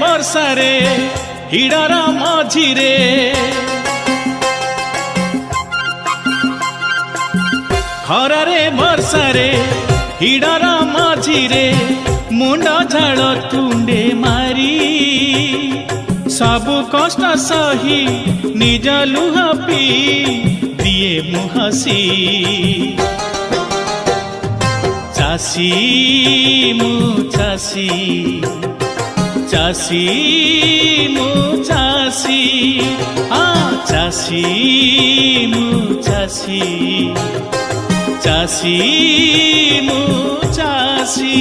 ବର୍ଷାରେ ହିଡ଼ର ମଝିରେ ଖରାରେ ବର୍ଷାରେ ହିଡ଼ର ମଝିରେ ମୁଣ୍ଡ ଝାଳ ତୁଣ୍ଡେ ମାରି ସବୁ କଷ୍ଟ ସହି ନିଜ ଲୁହ ପିଇ ଦିଏ ମୁଁ ହସି ଚାଷୀ ମୁଁ ଚାଷୀ ଚାଷୀ ମୁଁ ଚାଷୀ ଚାଷୀ ମୁଁ ଚାଷୀ ଚାଷୀ ମୁଁ ଚାଷୀ।